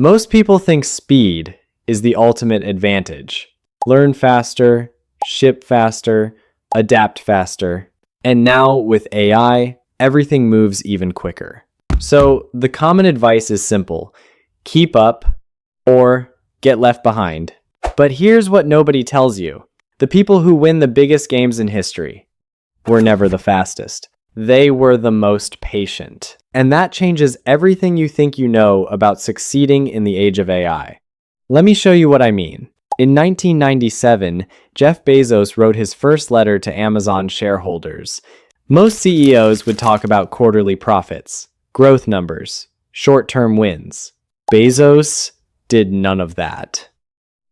Most people think speed is the ultimate advantage. Learn faster, ship faster, adapt faster. And now with AI, everything moves even quicker. So the common advice is simple: keep up or get left behind. But here's what nobody tells you. The people who win the biggest games in history were never the fastest. They were the most patient. And that changes everything you think you know about succeeding in the age of AI. Let me show you what I mean. In 1997, Jeff Bezos wrote his first letter to Amazon shareholders. Most CEOs would talk about quarterly profits, growth numbers, short-term wins. Bezos did none of that.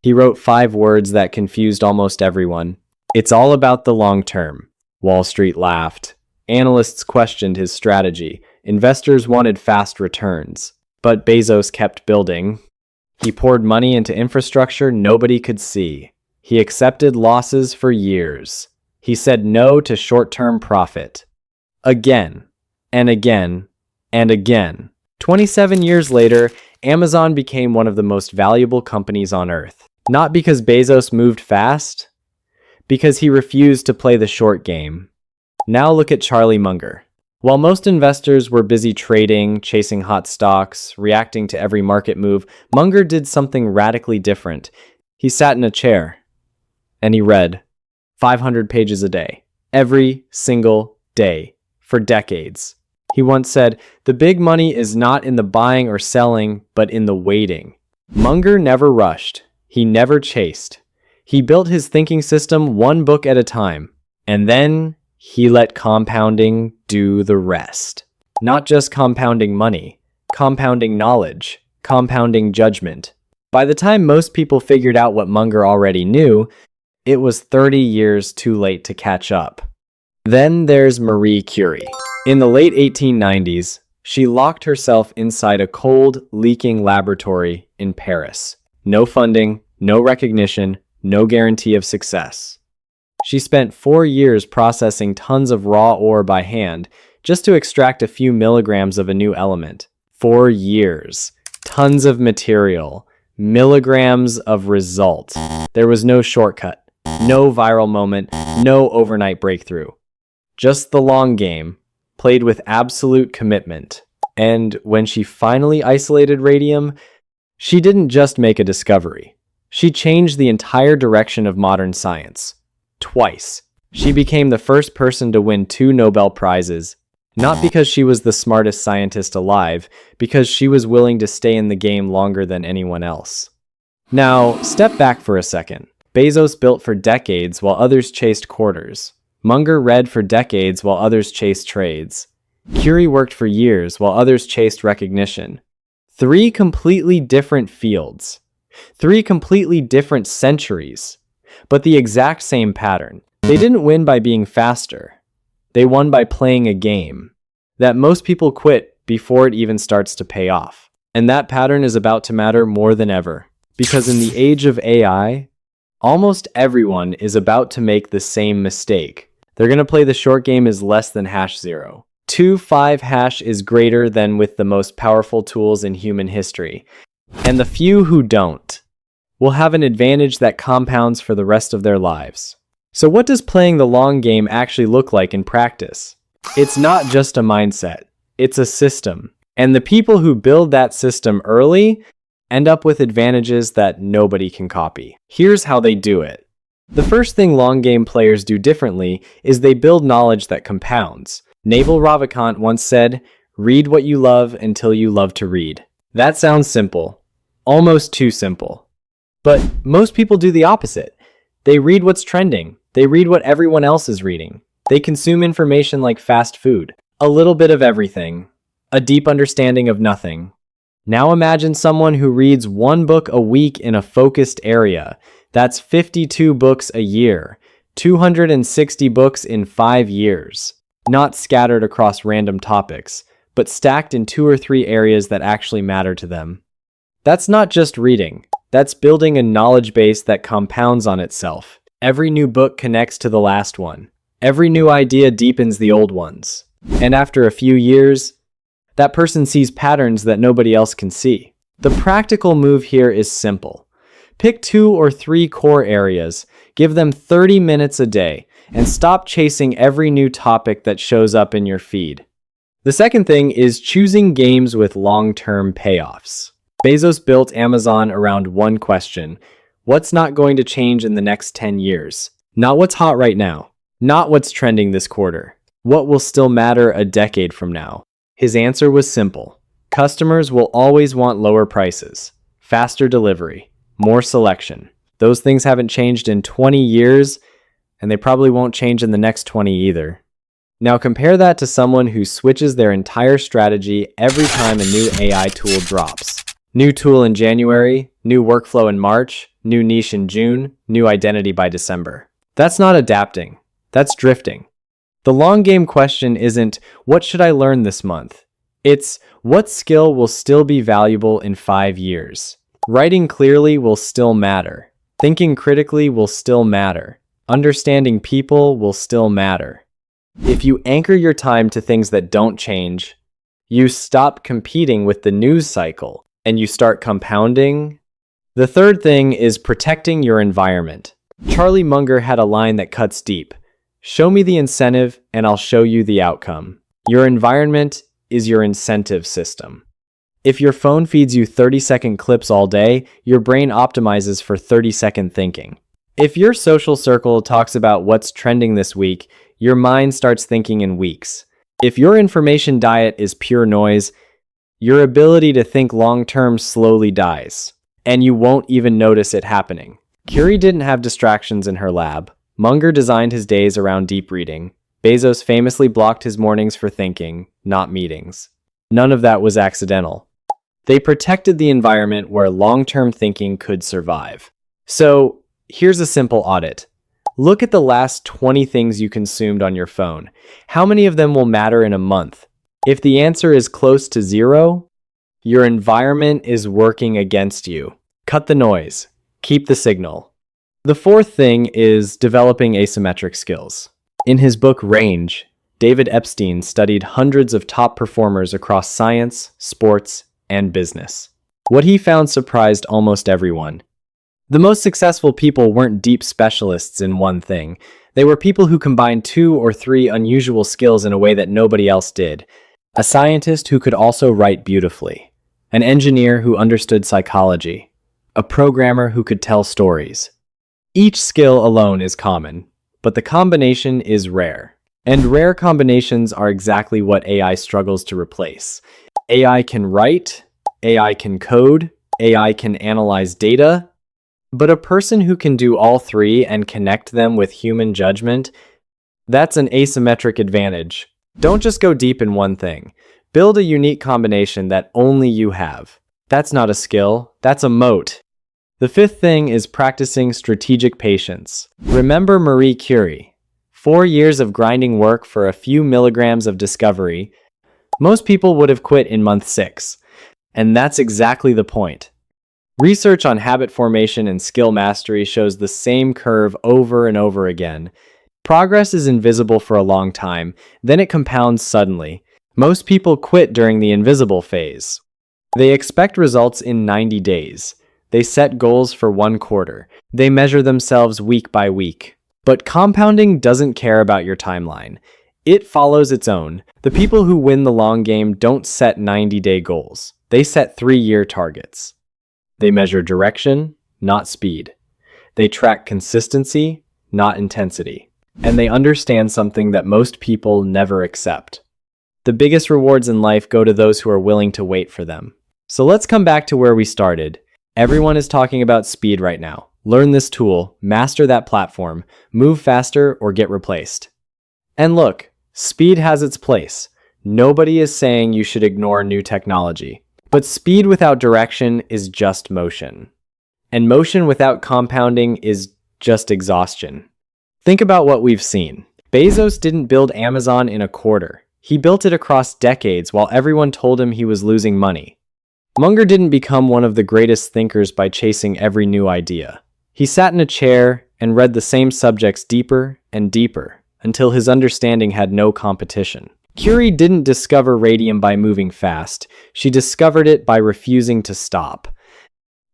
He wrote 5 words that confused almost everyone. It's all about the long term. Wall Street laughed. Analysts questioned his strategy. Investors wanted fast returns. But Bezos kept building. He poured money into infrastructure nobody could see. He accepted losses for years. He said no to short-term profit. Again, and again, and again. 27 years later, Amazon became one of the most valuable companies on Earth. Not because Bezos moved fast, because he refused to play the short game. Now look at Charlie Munger. While most investors were busy trading, chasing hot stocks, reacting to every market move, Munger did something radically different. He sat in a chair, and he read 500 pages a day, every single day, for decades. He once said, "The big money is not in the buying or selling, but in the waiting." Munger never rushed. He never chased. He built his thinking system one book at a time, and then he let compounding do the rest. Not just compounding money, compounding knowledge, compounding judgment. By the time most people figured out what Munger already knew, it was 30 years too late to catch up. Then there's Marie Curie. In the late 1890s, she locked herself inside a cold, leaking laboratory in Paris. No funding, no recognition, no guarantee of success. She spent 4 years processing tons of raw ore by hand just to extract a few milligrams of a new element. 4 years. Tons of material. Milligrams of result. There was no shortcut. No viral moment. No overnight breakthrough. Just the long game, played with absolute commitment. And when she finally isolated radium, she didn't just make a discovery. She changed the entire direction of modern science. Twice. She became the first person to win 2 Nobel Prizes, not because she was the smartest scientist alive, because she was willing to stay in the game longer than anyone else. Now, step back for a second. Bezos built for decades while others chased quarters. Munger read for decades while others chased trades. Curie worked for years while others chased recognition. 3 completely different fields. 3 completely different centuries. But the exact same pattern. They didn't win by being faster. They won by playing a game that most people quit before it even starts to pay off. And that pattern is about to matter more than ever. Because in the age of AI, almost everyone is about to make the same mistake. They're going to play the short game as less than #0. 2.5 hash is greater than with the most powerful tools in human history. And the few who don't will have an advantage that compounds for the rest of their lives. So what does playing the long game actually look like in practice? It's not just a mindset, it's a system. And the people who build that system early end up with advantages that nobody can copy. Here's how they do it. The first thing long game players do differently is they build knowledge that compounds. Naval Ravikant once said, "Read what you love until you love to read." That sounds simple, almost too simple. But most people do the opposite. They read what's trending. They read what everyone else is reading. They consume information like fast food. A little bit of everything. A deep understanding of nothing. Now imagine someone who reads 1 book a week in a focused area. That's 52 books a year. 260 books in 5 years. Not scattered across random topics, but stacked in 2 or 3 areas that actually matter to them. That's not just reading. That's building a knowledge base that compounds on itself. Every new book connects to the last one. Every new idea deepens the old ones. And after a few years, that person sees patterns that nobody else can see. The practical move here is simple. Pick 2 or 3 core areas, give them 30 minutes a day, and stop chasing every new topic that shows up in your feed. The second thing is choosing games with long-term payoffs. Bezos built Amazon around one question: what's not going to change in the next 10 years? Not what's hot right now, not what's trending this quarter. What will still matter a decade from now? His answer was simple. Customers will always want lower prices, faster delivery, more selection. Those things haven't changed in 20 years, and they probably won't change in the next 20 either. Now compare that to someone who switches their entire strategy every time a new AI tool drops. New tool in January, new workflow in March, new niche in June, new identity by December. That's not adapting, that's drifting. The long game question isn't, what should I learn this month? It's, what skill will still be valuable in 5 years? Writing clearly will still matter. Thinking critically will still matter. Understanding people will still matter. If you anchor your time to things that don't change, you stop competing with the news cycle and you start compounding. The third thing is protecting your environment. Charlie Munger had a line that cuts deep. Show me the incentive and I'll show you the outcome. Your environment is your incentive system. If your phone feeds you 30-second clips all day, your brain optimizes for 30-second thinking. If your social circle talks about what's trending this week, your mind starts thinking in weeks. If your information diet is pure noise, your ability to think long-term slowly dies, and you won't even notice it happening. Curie didn't have distractions in her lab. Munger designed his days around deep reading. Bezos famously blocked his mornings for thinking, not meetings. None of that was accidental. They protected the environment where long-term thinking could survive. So, here's a simple audit. Look at the last 20 things you consumed on your phone. How many of them will matter in a month? If the answer is close to 0, your environment is working against you. Cut the noise. Keep the signal. The fourth thing is developing asymmetric skills. In his book Range, David Epstein studied hundreds of top performers across science, sports, and business. What he found surprised almost everyone. The most successful people weren't deep specialists in one thing. They were people who combined 2 or 3 unusual skills in a way that nobody else did. A scientist who could also write beautifully. An engineer who understood psychology. A programmer who could tell stories. Each skill alone is common, but the combination is rare. And rare combinations are exactly what AI struggles to replace. AI can write, AI can code, AI can analyze data, but a person who can do all 3 and connect them with human judgment, that's an asymmetric advantage. Don't just go deep in one thing. Build a unique combination that only you have. That's not a skill, that's a moat. The fifth thing is practicing strategic patience. Remember Marie Curie. 4 years of grinding work for a few milligrams of discovery. Most people would have quit in month 6. And that's exactly the point. Research on habit formation and skill mastery shows the same curve over and over again. Progress is invisible for a long time, then it compounds suddenly. Most people quit during the invisible phase. They expect results in 90 days. They set goals for 1 quarter. They measure themselves week by week. But compounding doesn't care about your timeline. It follows its own. The people who win the long game don't set 90-day goals. They set 3-year targets. They measure direction, not speed. They track consistency, not intensity. And they understand something that most people never accept. The biggest rewards in life go to those who are willing to wait for them. So let's come back to where we started. Everyone is talking about speed right now. Learn this tool, master that platform, move faster or get replaced. And look, speed has its place. Nobody is saying you should ignore new technology. But speed without direction is just motion. And motion without compounding is just exhaustion. Think about what we've seen. Bezos didn't build Amazon in a quarter. He built it across decades while everyone told him he was losing money. Munger didn't become one of the greatest thinkers by chasing every new idea. He sat in a chair and read the same subjects deeper and deeper until his understanding had no competition. Curie didn't discover radium by moving fast. She discovered it by refusing to stop.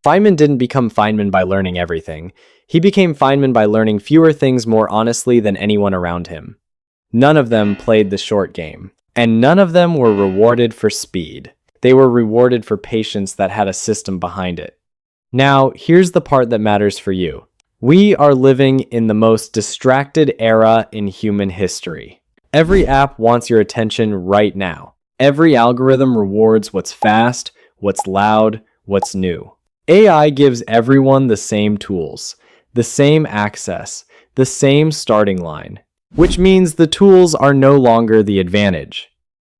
Feynman didn't become Feynman by learning everything. He became Feynman by learning fewer things more honestly than anyone around him. None of them played the short game, and none of them were rewarded for speed. They were rewarded for patience that had a system behind it. Now, here's the part that matters for you. We are living in the most distracted era in human history. Every app wants your attention right now. Every algorithm rewards what's fast, what's loud, what's new. AI gives everyone the same tools, the same access, the same starting line, which means the tools are no longer the advantage.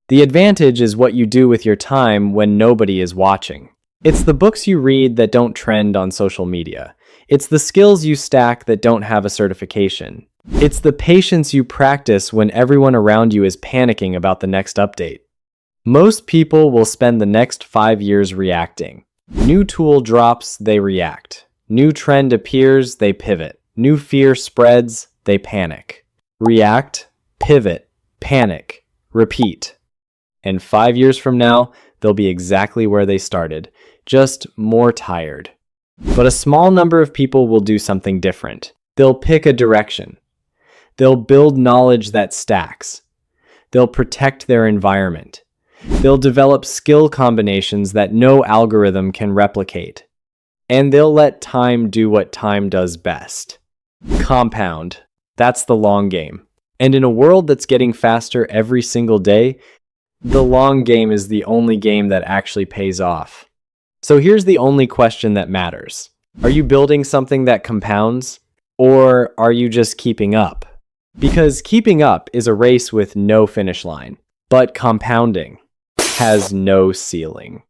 The advantage is what you do with your time when nobody is watching. It's the books you read that don't trend on social media. It's the skills you stack that don't have a certification. It's the patience you practice when everyone around you is panicking about the next update. Most people will spend the next 5 years reacting. New tool drops, they react. New trend appears, they pivot. New fear spreads, they panic. React, pivot, panic, repeat. And 5 years from now, they'll be exactly where they started, just more tired. But a small number of people will do something different. They'll pick a direction. They'll build knowledge that stacks. They'll protect their environment. They'll develop skill combinations that no algorithm can replicate. And they'll let time do what time does best. Compound. That's the long game. And in a world that's getting faster every single day, the long game is the only game that actually pays off. So here's the only question that matters. Are you building something that compounds? Or are you just keeping up? Because keeping up is a race with no finish line, but compounding has no ceiling.